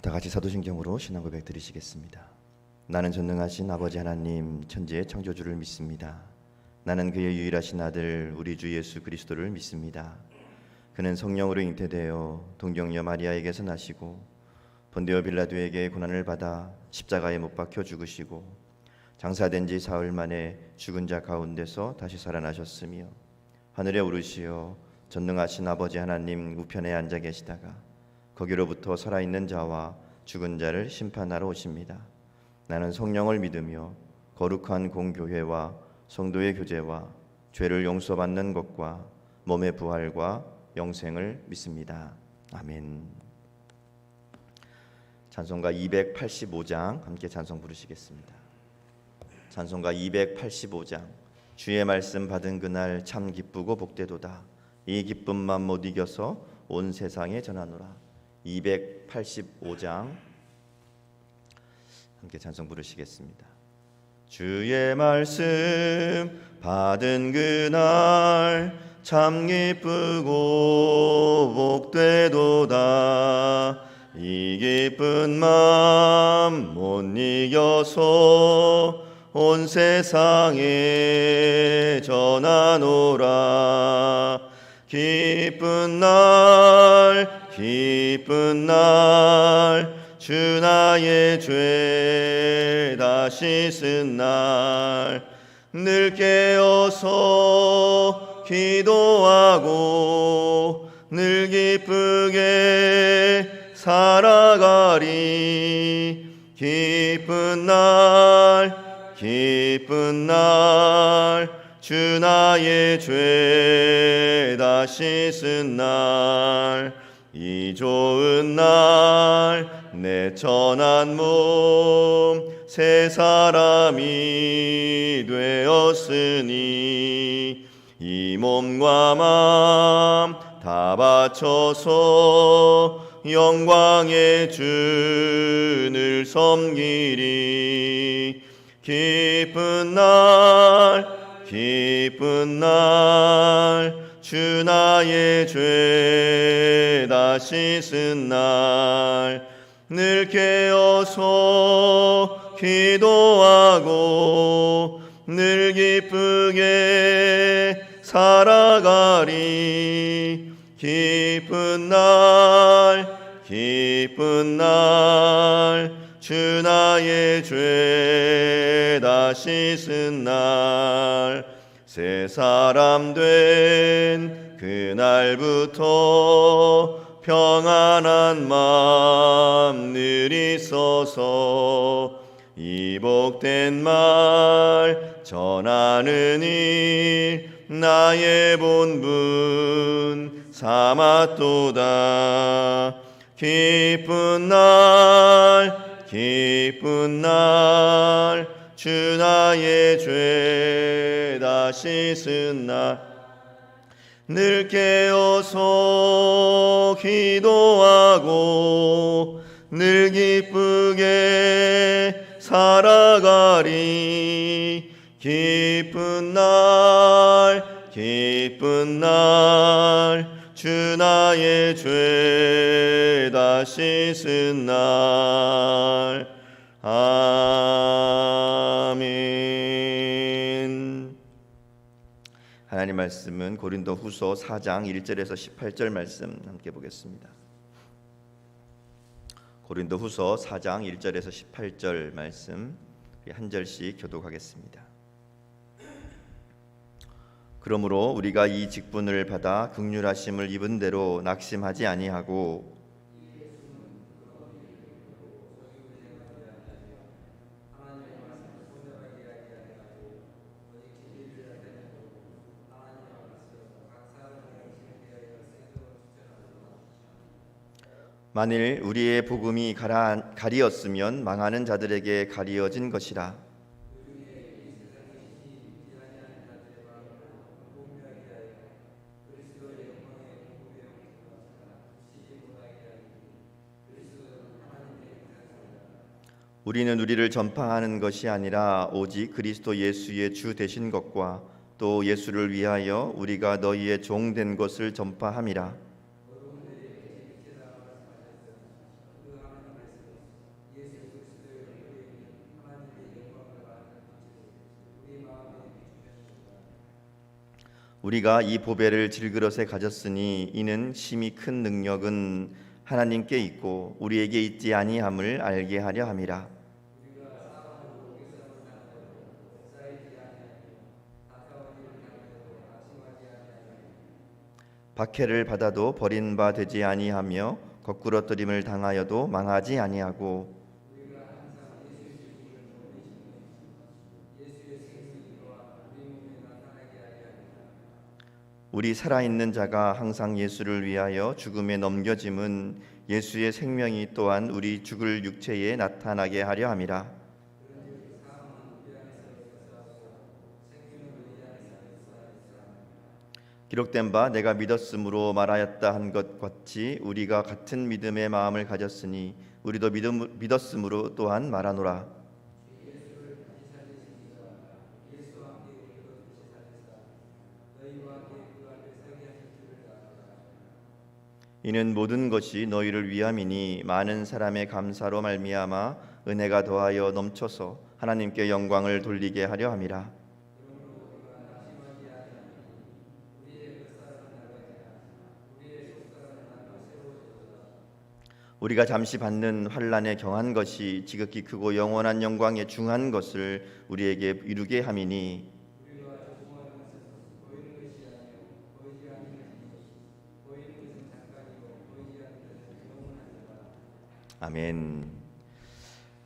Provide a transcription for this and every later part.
다 같이 사도신경으로 신앙 고백 드리시겠습니다. 나는 전능하신 아버지 하나님 천지의 창조주를 믿습니다. 나는 그의 유일하신 아들 우리 주 예수 그리스도를 믿습니다. 그는 성령으로 잉태되어 동정녀 마리아에게서 나시고 본디오 빌라도에게 고난을 받아 십자가에 못 박혀 죽으시고 장사된 지 사흘 만에 죽은 자 가운데서 다시 살아나셨으며 하늘에 오르시어 전능하신 아버지 하나님 우편에 앉아 계시다가 거기로부터 살아있는 자와 죽은 자를 심판하러 오십니다. 나는 성령을 믿으며 거룩한 공교회와 성도의 교제와 죄를 용서받는 것과 몸의 부활과 영생을 믿습니다. 아멘. 찬송가 285장 함께 찬송 부르시겠습니다. 찬송가 285장 주의 말씀 받은 그날 참 기쁘고 복되도다. 이 기쁨만 못 이겨서 온 세상에 전하노라. 285장 함께 찬송 부르시겠습니다. 주의 말씀 받은 그날 참 기쁘고 복되도다. 이 기쁜 맘 못 이겨서 온 세상에 전하노라. 기쁜 날 주 나의 죄 다 씻은 날 늘 깨어서 기도하고 늘 기쁘게 살아가리. 기쁜 날 주 나의 죄 다 씻은 날 이 좋은 날 내 천한 몸 새 사람이 되었으니 이 몸과 맘 다 바쳐서 영광의 주를 섬기리. 기쁜 날 주 나의 죄 다 씻은 날 늘 깨어서 기도하고 늘 기쁘게 살아가리. 기쁜 날 주 나의 죄 다 씻은 날 새 사람 된 그날부터 평안한 마음 늘 있어서 이 복된 말 전하는 일 나의 본분 삼았도다. 기쁜 날 주 나의 죄 다 씻은 날 늘 깨어서 기도하고 늘 기쁘게 살아가리. 기쁜 날 주 나의 죄 다 씻은 날 아멘. 하나님 말씀은 고린도 후서 4장 1절에서 18절 말씀 함께 보겠습니다. 고린도 후서 4장 1절에서 18절 말씀 한 절씩 교독하겠습니다. 그러므로 우리가 이 직분을 받아 긍휼하심을 입은 대로 낙심하지 아니하고 만일 우리의 복음이 가리었으면 망하는 자들에게 가리어진 것이라. 우리는 우리를 전파하는 것이 아니라 오직 그리스도 예수의 주 되신 것과 또 예수를 위하여 우리가 너희의 종 된 것을 전파함이라. 우리가 이 보배를 질그릇에 가졌으니 이는 심히 큰 능력은 하나님께 있고 우리에게 있지 아니함을 알게 하려 함이라. 박해를 받아도 버린 바 되지 아니하며 거꾸러뜨림을 당하여도 망하지 아니하고 우리 살아있는 자가 항상 예수를 위하여 죽음에 넘겨짐은 예수의 생명이 또한 우리 죽을 육체에 나타나게 하려 함이라. 기록된 바 내가 믿었으므로 말하였다 한 것 같이 우리가 같은 믿음의 마음을 가졌으니 우리도 믿었으므로 또한 말하노라. 이는 모든 것이 너희를 위함이니 많은 사람의 감사로 말미암아 은혜가 더하여 넘쳐서 하나님께 영광을 돌리게 하려 함이라. 우리가 잠시 받는 환난에 경한 것이 지극히 크고 영원한 영광에 중한 것을 우리에게 이루게 함이니 아멘.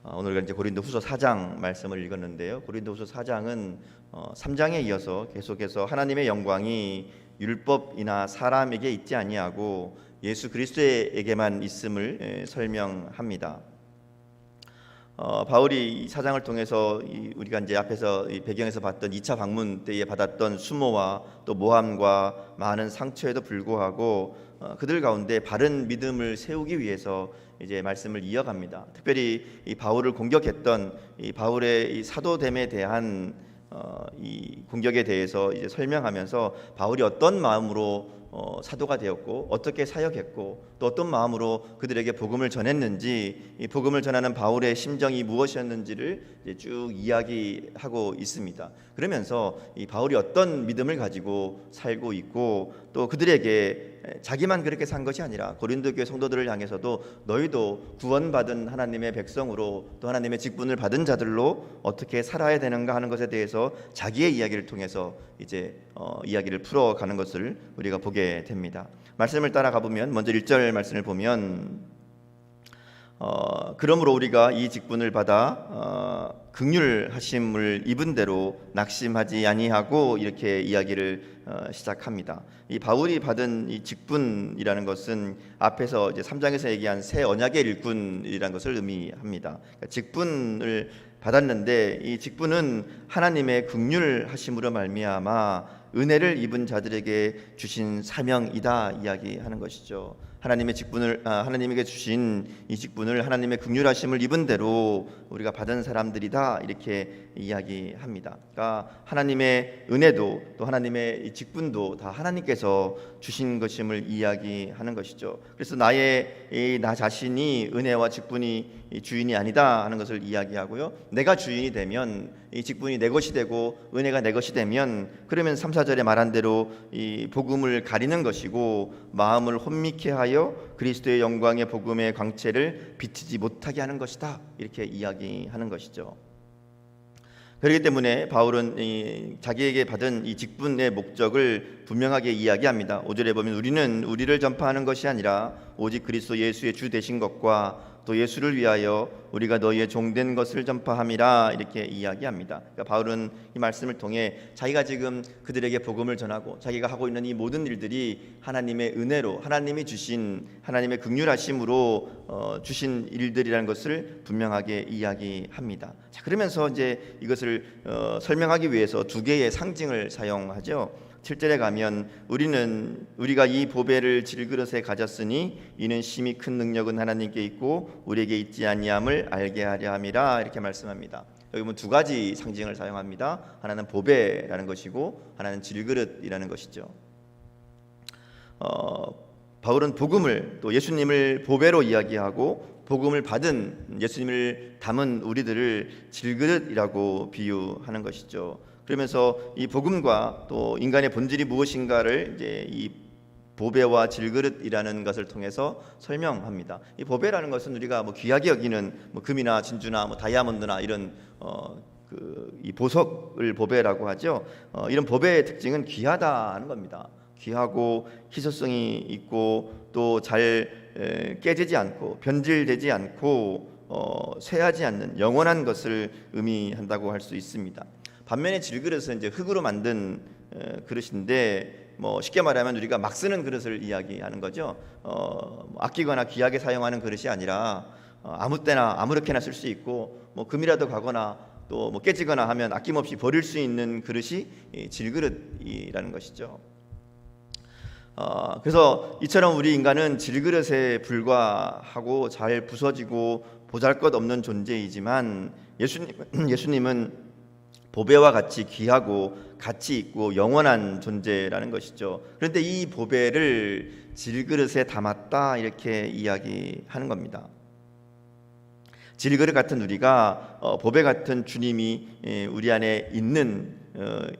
오늘 이제 고린도후서 4장 말씀을 읽었는데요. 고린도후서 4장은 3장에 이어서 계속해서 하나님의 영광이 율법이나 사람에게 있지 아니하고 예수 그리스도에게만 있음을 설명합니다. 바울이 이 4장을 통해서 우리가 이제 앞에서 배경에서 봤던 2차 방문 때에 받았던 수모와 또 모함과 많은 상처에도 불구하고 그들 가운데 바른 믿음을 세우기 위해서 이제 말씀을 이어갑니다. 특별히 이 바울을 공격했던 이 바울의 이 사도됨에 대한 이 공격에 대해서 이제 설명하면서 바울이 어떤 마음으로 사도가 되었고 어떻게 사역했고 또 어떤 마음으로 그들에게 복음을 전했는지 이 복음을 전하는 바울의 심정이 무엇이었는지를 이제 쭉 이야기하고 있습니다. 그러면서 이 바울이 어떤 믿음을 가지고 살고 있고 또 그들에게 자기만 그렇게 산 것이 아니라 고린도 교회 성도들을 향해서도 너희도 구원받은 하나님의 백성으로 또 하나님의 직분을 받은 자들로 어떻게 살아야 되는가 하는 것에 대해서 자기의 이야기를 통해서 이제 이야기를 풀어가는 것을 우리가 보게 됩니다. 말씀을 따라가 보면 먼저 1절 말씀을 보면 그러므로 우리가 이 직분을 받아 긍휼하심을 입은 대로 낙심하지 아니하고 이렇게 이야기를 시작합니다. 이 바울이 받은 이 직분이라는 것은 앞에서 이제 3장에서 얘기한 새 언약의 일꾼이라는 것을 의미합니다. 그러니까 직분을 받았는데 이 직분은 하나님의 긍휼하심으로 말미암아 은혜를 입은 자들에게 주신 사명이다 이야기하는 것이죠. 하나님의 직분을 하나님에게 주신 이 직분을 하나님의 긍휼하심을 입은 대로 우리가 받은 사람들이다 이렇게 이야기합니다. 그러니까 하나님의 은혜도 또 하나님의 이 직분도 다 하나님께서 주신 것임을 이야기하는 것이죠. 그래서 나 자신이 은혜와 직분이 주인이 아니다 하는 것을 이야기하고요. 내가 주인이 되면 이 직분이 내 것이 되고 은혜가 내 것이 되면 그러면 3, 4절에 말한 대로 이 복음을 가리는 것이고 마음을 혼미케 하여 그리스도의 영광의 복음의 광채를 비치지 못하게 하는 것이다 이렇게 이야기하는 것이죠. 그렇기 때문에 바울은 자기에게 받은 이 직분의 목적을 분명하게 이야기합니다. 5절에 보면 우리는 우리를 전파하는 것이 아니라 오직 그리스도 예수의 주 되신 것과 또 예수를 위하여 우리가 너희의 종된 것을 전파함이라 이렇게 이야기합니다. 그러니까 바울은 이 말씀을 통해 자기가 지금 그들에게 복음을 전하고 자기가 하고 있는 이 모든 일들이 하나님의 은혜로 하나님이 주신 하나님의 긍휼하심으로 주신 일들이라는 것을 분명하게 이야기합니다. 자, 그러면서 이제 이것을 설명하기 위해서 두 개의 상징을 사용하죠. 7절에 가면 우리가 이 보배를 질그릇에 가졌으니 이는 심히 큰 능력은 하나님께 있고 우리에게 있지 아니함을 알게 하려 함이라 이렇게 말씀합니다. 여기 보면 두 가지 상징을 사용합니다. 하나는 보배라는 것이고 하나는 질그릇이라는 것이죠. 바울은 복음을 또 예수님을 보배로 이야기하고 복음을 받은 예수님을 담은 우리들을 질그릇이라고 비유하는 것이죠. 그러면서 이 복음과 또 인간의 본질이 무엇인가를 이제 이 보배와 질그릇이라는 것을 통해서 설명합니다. 이 보배라는 것은 우리가 뭐 귀하게 여기는 뭐 금이나 진주나 뭐 다이아몬드나 이런 이 보석을 보배라고 하죠. 이런 보배의 특징은 귀하다는 겁니다. 귀하고 희소성이 있고 또 잘 깨지지 않고 변질되지 않고 쇠하지 않는 영원한 것을 의미한다고 할 수 있습니다. 반면에 질그릇은 이제 흙으로 만든 그릇인데 뭐 쉽게 말하면 우리가 막 쓰는 그릇을 이야기하는 거죠. 아끼거나 귀하게 사용하는 그릇이 아니라 아무 때나 아무렇게나 쓸 수 있고 뭐 금이라도 가거나 또 뭐 깨지거나 하면 아낌없이 버릴 수 있는 그릇이 질그릇이라는 것이죠. 그래서 이처럼 우리 인간은 질그릇에 불과하고 잘 부서지고 보잘것없는 존재이지만 예수님은 보배와 같이 귀하고 가치 있고 영원한 존재라는 것이죠. 그런데 이 보배를 질그릇에 담았다 이렇게 이야기하는 겁니다. 질그릇 같은 우리가 보배 같은 주님이 우리 안에 있는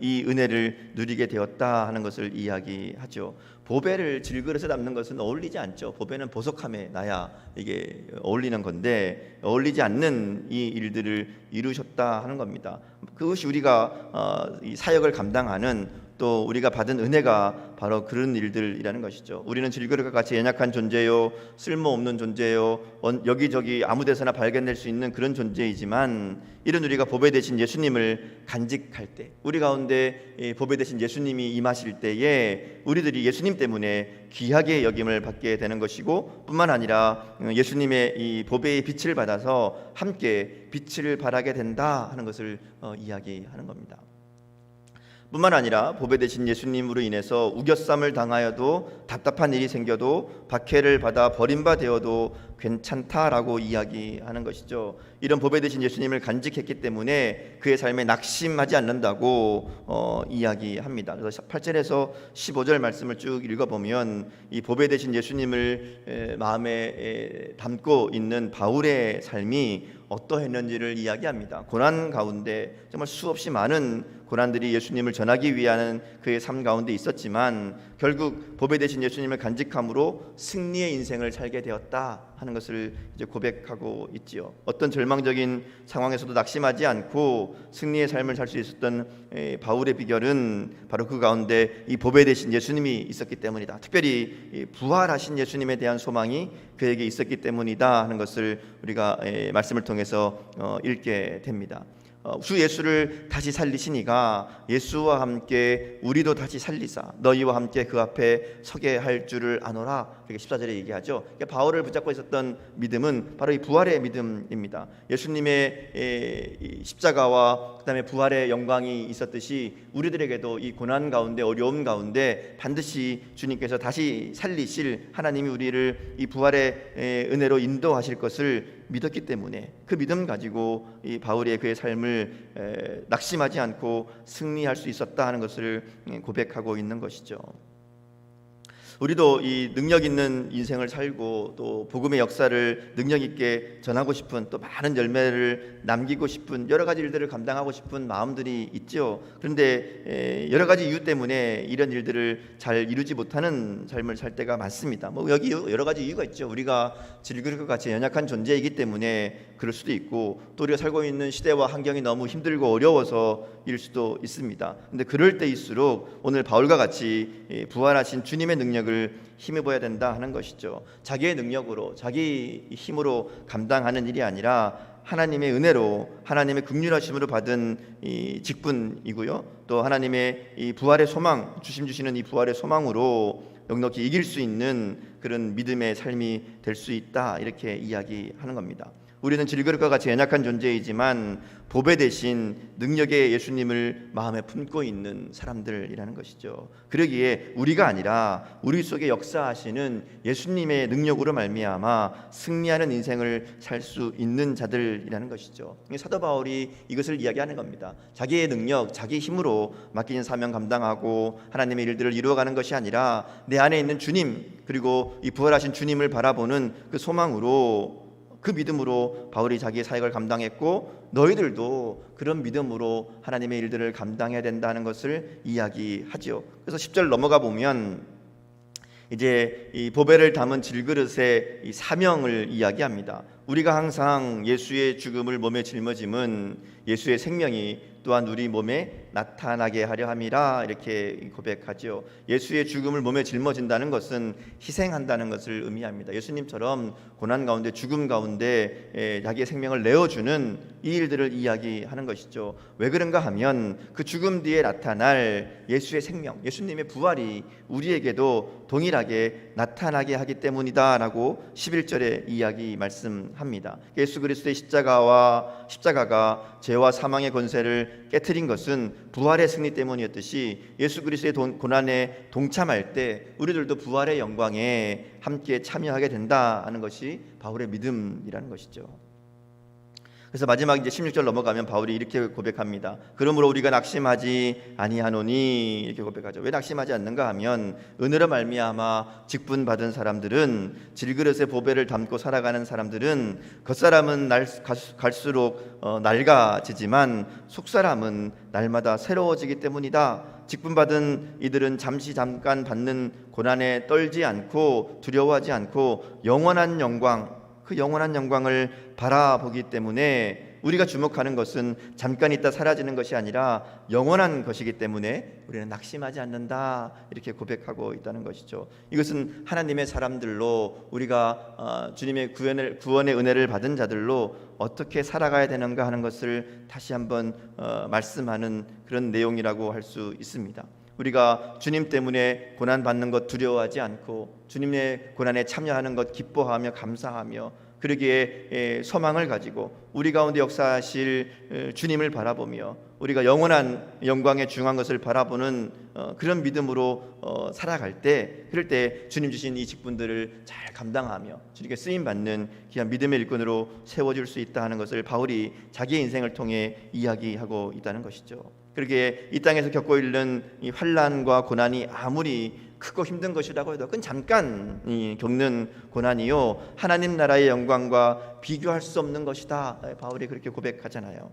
이 은혜를 누리게 되었다 하는 것을 이야기하죠. 보배를 질그릇에 담는 것은 어울리지 않죠. 보배는 보석함에 나야 이게 어울리는 건데 어울리지 않는 이 일들을 이루셨다 하는 겁니다. 그것이 우리가 이 사역을 감당하는 또 우리가 받은 은혜가 바로 그런 일들이라는 것이죠. 우리는 질그릇과 같이 연약한 존재요, 쓸모없는 존재요, 여기저기 아무데서나 발견될 수 있는 그런 존재이지만 이런 우리가 보배 되신 예수님을 간직할 때, 우리 가운데 보배 되신 예수님이 임하실 때에 우리들이 예수님 때문에 귀하게 여김을 받게 되는 것이고, 뿐만 아니라 예수님의 이 보배의 빛을 받아서 함께 빛을 발하게 된다 하는 것을 이야기하는 겁니다. 뿐만 아니라 보배 되신 예수님으로 인해서 우겨쌈을 당하여도 답답한 일이 생겨도 박해를 받아 버림바 되어도 괜찮다라고 이야기하는 것이죠. 이런 보배 되신 예수님을 간직했기 때문에 그의 삶에 낙심하지 않는다고 이야기합니다. 그래서 8절에서 15절 말씀을 쭉 읽어보면 이 보배 되신 예수님을 마음에 담고 있는 바울의 삶이 어떠했는지를 이야기합니다. 고난 가운데 정말 수없이 많은 고난들이 예수님을 전하기 위한 그의 삶 가운데 있었지만 결국 보배 되신 예수님을 간직함으로 승리의 인생을 살게 되었다 하는 것을 이제 고백하고 있지요. 어떤 절망적인 상황에서도 낙심하지 않고 승리의 삶을 살 수 있었던 바울의 비결은 바로 그 가운데 이 보배 되신 예수님이 있었기 때문이다. 특별히 부활하신 예수님에 대한 소망이 그에게 있었기 때문이다 하는 것을 우리가 말씀을 통해서 읽게 됩니다. 주 예수를 다시 살리시니가 예수와 함께 우리도 다시 살리사 너희와 함께 그 앞에 서게 할 줄을 아노라. 이렇게 14절에 얘기하죠. 그러니까 바울을 붙잡고 있었던 믿음은 바로 이 부활의 믿음입니다. 예수님의 이 십자가와 그다음에 부활의 영광이 있었듯이 우리들에게도 이 고난 가운데 어려움 가운데 반드시 주님께서 다시 살리실 하나님이 우리를 이 부활의 은혜로 인도하실 것을 믿었기 때문에 그 믿음 가지고 이 바울의 그의 삶을 낙심하지 않고 승리할 수 있었다 하는 것을 고백하고 있는 것이죠. 우리도 이 능력 있는 인생을 살고 또 복음의 역사를 능력 있게 전하고 싶은 또 많은 열매를 남기고 싶은 여러 가지 일들을 감당하고 싶은 마음들이 있죠. 그런데 여러 가지 이유 때문에 이런 일들을 잘 이루지 못하는 삶을 살 때가 많습니다. 뭐 여기 여러 가지 이유가 있죠. 우리가 질그릇과 같이 연약한 존재이기 때문에 그럴 수도 있고 또 우리가 살고 있는 시대와 환경이 너무 힘들고 어려워서 일 수도 있습니다. 근데 그럴 때일수록 오늘 바울과 같이 부활하신 주님의 능력을 힘입어야 된다 하는 것이죠. 자기의 능력으로 자기 힘으로 감당하는 일이 아니라 하나님의 은혜로 하나님의 긍휼하심으로 받은 이 직분이고요. 또 하나님의 이 부활의 소망 주시는 이 부활의 소망으로 넉넉히 이길 수 있는 그런 믿음의 삶이 될 수 있다 이렇게 이야기하는 겁니다. 우리는 질그릇과 같이 연약한 존재이지만 보배 대신 능력의 예수님을 마음에 품고 있는 사람들이라는 것이죠. 그러기에 우리가 아니라 우리 속에 역사하시는 예수님의 능력으로 말미암아 승리하는 인생을 살 수 있는 자들이라는 것이죠. 사도 바울이 이것을 이야기하는 겁니다. 자기의 능력, 자기 힘으로 맡긴 사명 감당하고 하나님의 일들을 이루어가는 것이 아니라 내 안에 있는 주님 그리고 이 부활하신 주님을 바라보는 그 소망으로 그 믿음으로 바울이 자기의 사역을 감당했고 너희들도 그런 믿음으로 하나님의 일들을 감당해야 된다는 것을 이야기하죠. 그래서 10절 넘어가 보면 이제 이 보배를 담은 질그릇의 이 사명을 이야기합니다. 우리가 항상 예수의 죽음을 몸에 짊어짐은 예수의 생명이 또한 우리 몸에 나타나게 하려 함이라 이렇게 고백하죠. 예수의 죽음을 몸에 짊어진다는 것은 희생한다는 것을 의미합니다. 예수님처럼 고난 가운데 죽음 가운데 자기의 생명을 내어주는 이 일들을 이야기하는 것이죠. 왜 그런가 하면 그 죽음 뒤에 나타날 예수의 생명, 예수님의 부활이 우리에게도 동일하게 나타나게 하기 때문이다라고 11절에 이야기 말씀합니다. 예수 그리스도의 십자가가 죄와 사망의 권세를 깨트린 것은 부활의 승리 때문이었듯이 예수 그리스도의 고난에 동참할 때 우리들도 부활의 영광에 함께 참여하게 된다는 것이 바울의 믿음이라는 것이죠. 그래서 마지막 이제 16절 넘어가면 바울이 이렇게 고백합니다. 그러므로 우리가 낙심하지 아니하노니 이렇게 고백하죠. 왜 낙심하지 않는가 하면 은혜로 말미암아 직분 받은 사람들은 질그릇에 보배를 담고 살아가는 사람들은 겉사람은 갈수록 낡아지지만 속사람은 날마다 새로워지기 때문이다. 직분 받은 이들은 잠깐 받는 고난에 떨지 않고 두려워하지 않고 영원한 영광, 그 영원한 영광을 바라보기 때문에 우리가 주목하는 것은 잠깐 있다 사라지는 것이 아니라 영원한 것이기 때문에 우리는 낙심하지 않는다 이렇게 고백하고 있다는 것이죠. 이것은 하나님의 사람들로 우리가 주님의 구원의 은혜를 받은 자들로 어떻게 살아가야 되는가 하는 것을 다시 한번 말씀하는 그런 내용이라고 할 수 있습니다. 우리가 주님 때문에 고난받는 것 두려워하지 않고 주님의 고난에 참여하는 것 기뻐하며 감사하며 그러기에 소망을 가지고 우리 가운데 역사하실 주님을 바라보며 우리가 영원한 영광에 중요한 것을 바라보는 그런 믿음으로 살아갈 때, 그럴 때 주님 주신 이 직분들을 잘 감당하며 주님께 쓰임받는 귀한 믿음의 일꾼으로 세워줄 수 있다 하는 것을 바울이 자기의 인생을 통해 이야기하고 있다는 것이죠. 그렇게 이 땅에서 겪고 있는 이 환난과 고난이 아무리 크고 힘든 것이라고 해도 그건 잠깐 겪는 고난이요 하나님 나라의 영광과 비교할 수 없는 것이다. 바울이 그렇게 고백하잖아요.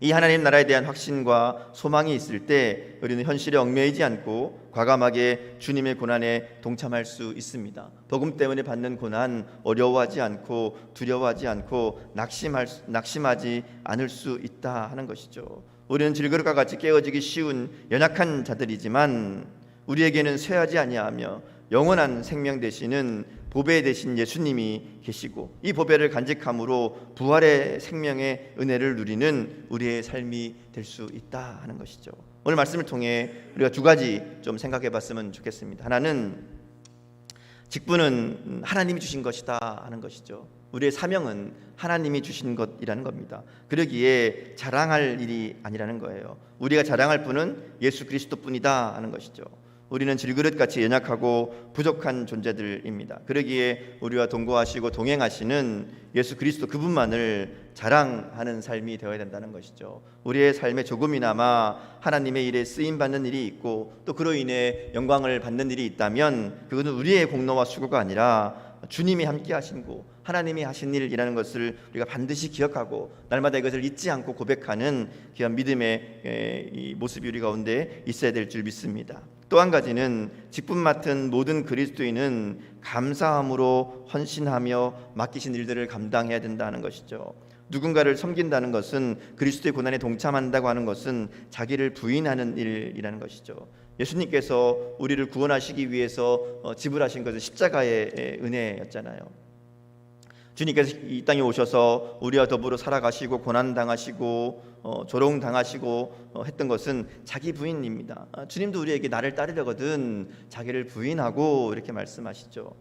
이 하나님 나라에 대한 확신과 소망이 있을 때 우리는 현실에 얽매이지 않고 과감하게 주님의 고난에 동참할 수 있습니다. 복음 때문에 받는 고난 어려워하지 않고 두려워하지 않고 낙심하지 않을 수 있다 하는 것이죠. 우리는 질그릇과 같이 깨어지기 쉬운 연약한 자들이지만 우리에게는 쇠하지 아니하며 영원한 생명 되시는 보배 되신 예수님이 계시고 이 보배를 간직함으로 부활의 생명의 은혜를 누리는 우리의 삶이 될 수 있다 하는 것이죠. 오늘 말씀을 통해 우리가 두 가지 좀 생각해 봤으면 좋겠습니다. 하나는 직분은 하나님이 주신 것이다 하는 것이죠. 우리의 사명은 하나님이 주신 것이라는 겁니다. 그러기에 자랑할 일이 아니라는 거예요. 우리가 자랑할 분은 예수 그리스도뿐이다 하는 것이죠. 우리는 질그릇같이 연약하고 부족한 존재들입니다. 그러기에 우리와 동거하시고 동행하시는 예수 그리스도 그분만을 자랑하는 삶이 되어야 된다는 것이죠. 우리의 삶에 조금이나마 하나님의 일에 쓰임받는 일이 있고 또 그로 인해 영광을 받는 일이 있다면 그것은 우리의 공로와 수고가 아니라 주님이 함께 하시고 하나님이 하신 일이라는 것을 우리가 반드시 기억하고 날마다 이것을 잊지 않고 고백하는 귀한 믿음의 이 모습이 우리 가운데 있어야 될 줄 믿습니다. 또 한 가지는 직분 맡은 모든 그리스도인은 감사함으로 헌신하며 맡기신 일들을 감당해야 된다는 것이죠. 누군가를 섬긴다는 것은 그리스도의 고난에 동참한다고 하는 것은 자기를 부인하는 일이라는 것이죠. 예수님께서 우리를 구원하시기 위해서 지불하신 것은 십자가의 은혜였잖아요. 주님께서 이 땅에 오셔서 우리와 더불어 살아가시고 고난당하시고 조롱당하시고 했던 것은 자기 부인입니다. 주님도 우리에게 나를 따르려거든 자기를 부인하고 이렇게 말씀하시죠.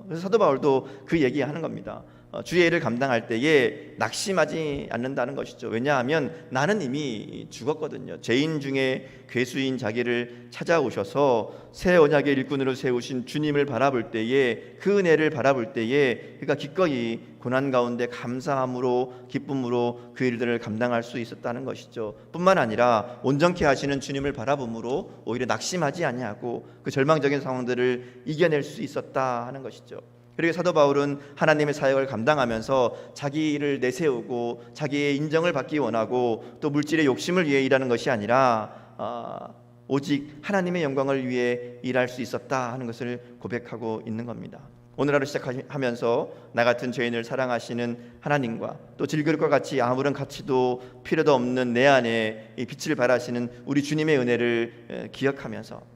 그래서 사도 바울도 그 얘기하는 겁니다. 주의 일을 감당할 때에 낙심하지 않는다는 것이죠. 왜냐하면 나는 이미 죽었거든요. 죄인 중에 괴수인 자기를 찾아오셔서 새 언약의 일꾼으로 세우신 주님을 바라볼 때에 그 은혜를 바라볼 때에 그가 기꺼이 고난 가운데 감사함으로 기쁨으로 그 일들을 감당할 수 있었다는 것이죠. 뿐만 아니라 온전케 하시는 주님을 바라봄으로 오히려 낙심하지 아니하고 그 절망적인 상황들을 이겨낼 수 있었다 하는 것이죠. 그리고 사도 바울은 하나님의 사역을 감당하면서 자기를 내세우고 자기의 인정을 받기 원하고 또 물질의 욕심을 위해 일하는 것이 아니라 오직 하나님의 영광을 위해 일할 수 있었다 하는 것을 고백하고 있는 겁니다. 오늘 하루 시작하면서 나 같은 죄인을 사랑하시는 하나님과 또 질그릇과 같이 아무런 가치도 필요도 없는 내 안에 이 빛을 발하시는 우리 주님의 은혜를 기억하면서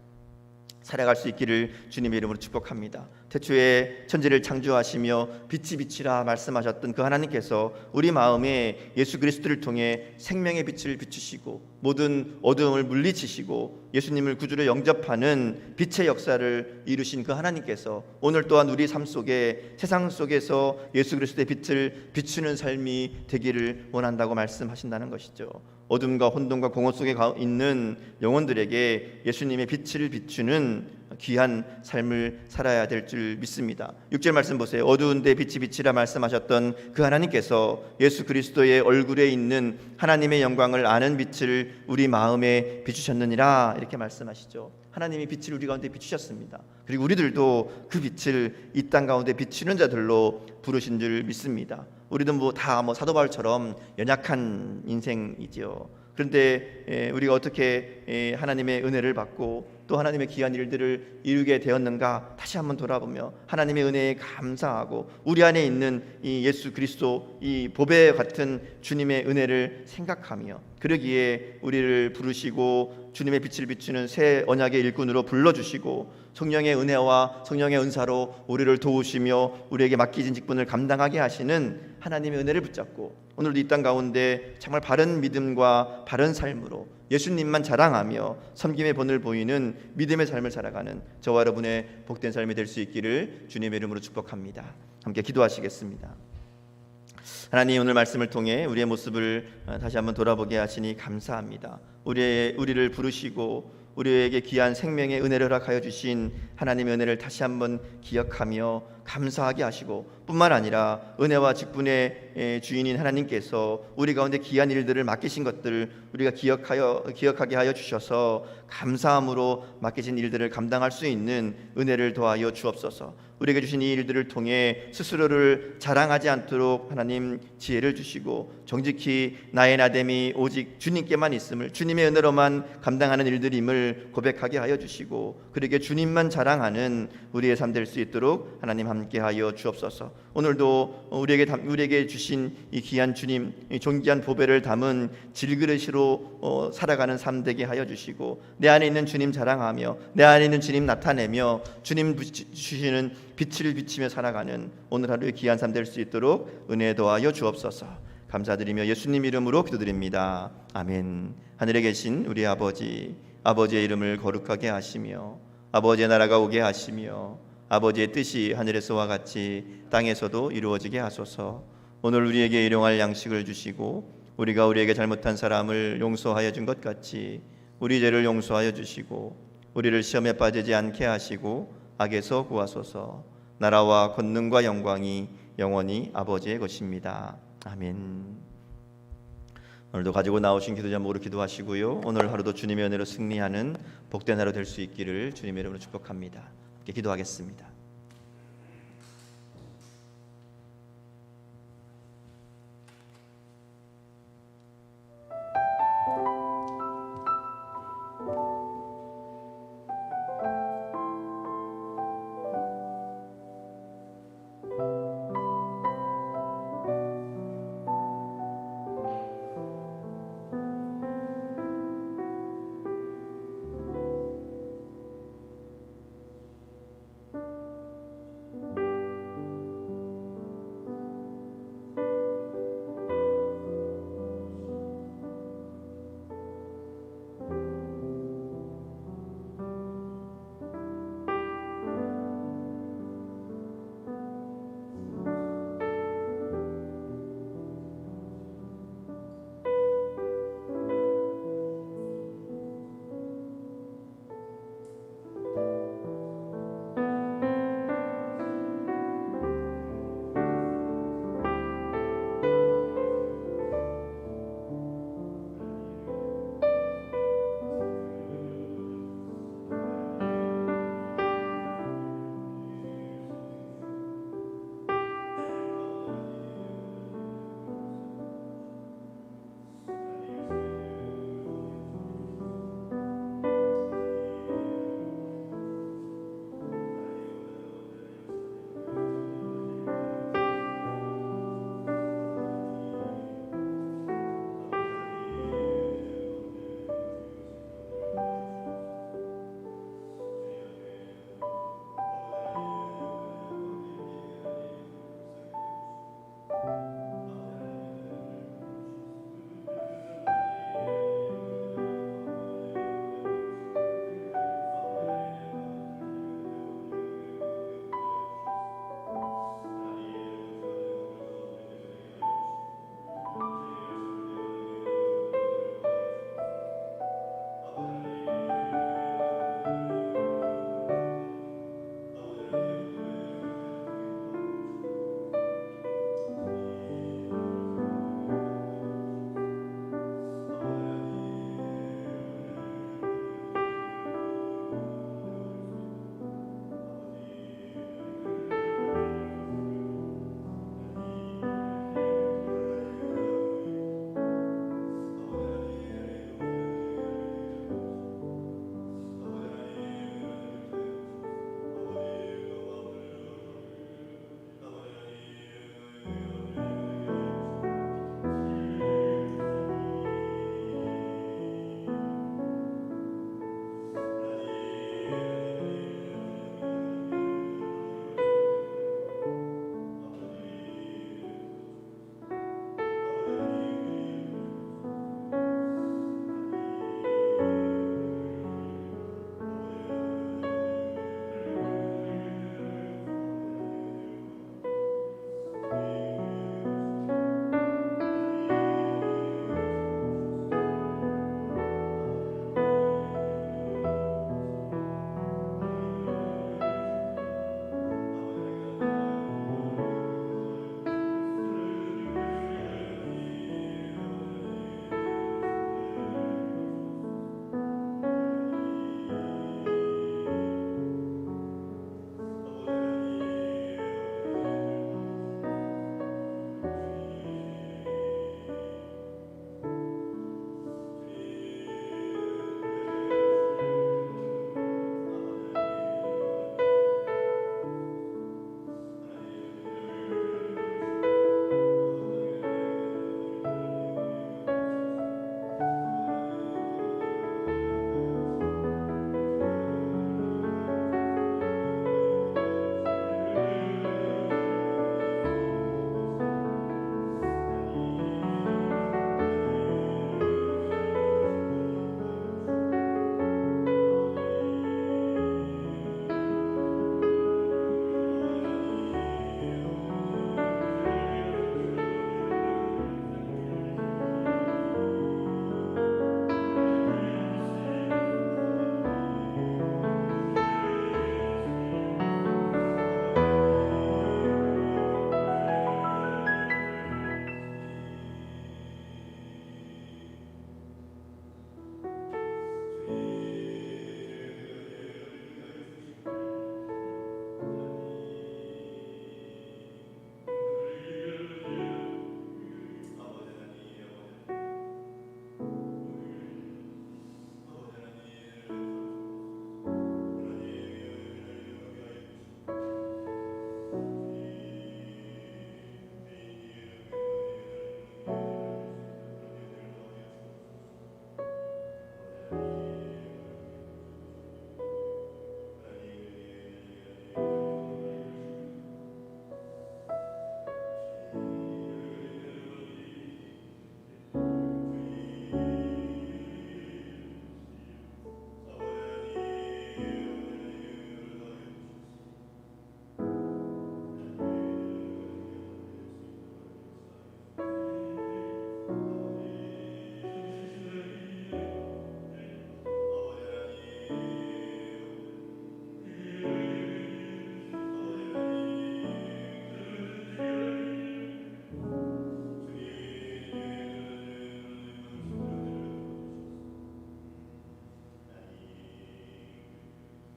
살아갈 수 있기를 주님의 이름으로 축복합니다. 태초에 천지를 창조하시며 빛이 빛이라 말씀하셨던 그 하나님께서 우리 마음에 예수 그리스도를 통해 생명의 빛을 비추시고 모든 어두움을 물리치시고 예수님을 구주로 영접하는 빛의 역사를 이루신 그 하나님께서 오늘 또한 우리 삶 속에 세상 속에서 예수 그리스도의 빛을 비추는 삶이 되기를 원한다고 말씀하신다는 것이죠. 어둠과 혼돈과 공허 속에 있는 영혼들에게 예수님의 빛을 비추는 귀한 삶을 살아야 될 줄 믿습니다. 6절 말씀 보세요. 어두운데 빛이 빛이라 말씀하셨던 그 하나님께서 예수 그리스도의 얼굴에 있는 하나님의 영광을 아는 빛을 우리 마음에 비추셨느니라 이렇게 말씀하시죠. 하나님이 빛을 우리 가운데 비추셨습니다. 그리고 우리들도 그 빛을 이 땅 가운데 비추는 자들로 부르신 줄 믿습니다. 우리도 다 사도 바울처럼 연약한 인생이지요. 그런데 우리가 어떻게 하나님의 은혜를 받고 또 하나님의 귀한 일들을 이루게 되었는가 다시 한번 돌아보며 하나님의 은혜에 감사하고 우리 안에 있는 이 예수 그리스도 이 보배 같은 주님의 은혜를 생각하며 그러기에 우리를 부르시고 주님의 빛을 비추는 새 언약의 일꾼으로 불러주시고 성령의 은혜와 성령의 은사로 우리를 도우시며 우리에게 맡기진 직분을 감당하게 하시는 하나님의 은혜를 붙잡고 오늘도 이 땅 가운데 정말 바른 믿음과 바른 삶으로 예수님만 자랑하며 섬김의 본을 보이는 믿음의 삶을 살아가는 저와 여러분의 복된 삶이 될 수 있기를 주님의 이름으로 축복합니다. 함께 기도하시겠습니다. 하나님, 오늘 말씀을 통해 우리의 모습을 다시 한번 돌아보게 하시니 감사합니다. 우리를 부르시고 우리에게 귀한 생명의 은혜를 허락하여 주신 하나님의 은혜를 다시 한번 기억하며 감사하게 하시고 뿐만 아니라 은혜와 직분의 주인인 하나님께서 우리 가운데 귀한 일들을 맡기신 것들을 우리가 기억하게 하여 주셔서 감사함으로 맡기신 일들을 감당할 수 있는 은혜를 더하여 주옵소서. 우리에게 주신 이 일들을 통해 스스로를 자랑하지 않도록 하나님 지혜를 주시고 정직히 나의 나됨이 오직 주님께만 있음을 주님의 은혜로만 감당하는 일들임을 고백하게 하여 주시고 그러게 주님만 자랑하는 우리의 삶 될 수 있도록 하나님 함께하여 주옵소서. 오늘도 우리에게 주신 이 귀한 주님, 이 존귀한 보배를 담은 질그릇으로 살아가는 삶 되게 하여 주시고 내 안에 있는 주님 자랑하며 내 안에 있는 주님 나타내며 주님 주시는 빛을 비치며 살아가는 오늘 하루의 귀한 삶 될 수 있도록 은혜 더하여 주옵소서. 감사드리며 예수님 이름으로 기도드립니다. 아멘. 하늘에 계신 우리 아버지의 이름을 거룩하게 하시며 아버지의 나라가 오게 하시며 아버지의 뜻이 하늘에서와 같이 땅에서도 이루어지게 하소서. 오늘 우리에게 일용할 양식을 주시고 우리가 우리에게 잘못한 사람을 용서하여 준 것 같이 우리 죄를 용서하여 주시고 우리를 시험에 빠지지 않게 하시고 악에서 구하소서. 나라와 권능과 영광이 영원히 아버지의 것입니다. 아멘. 오늘도 가지고 나오신 기도 제목으로 기도하시고요. 오늘 하루도 주님의 은혜로 승리하는 복된 하루 될 수 있기를 주님의 이름으로 축복합니다. 함께 기도하겠습니다.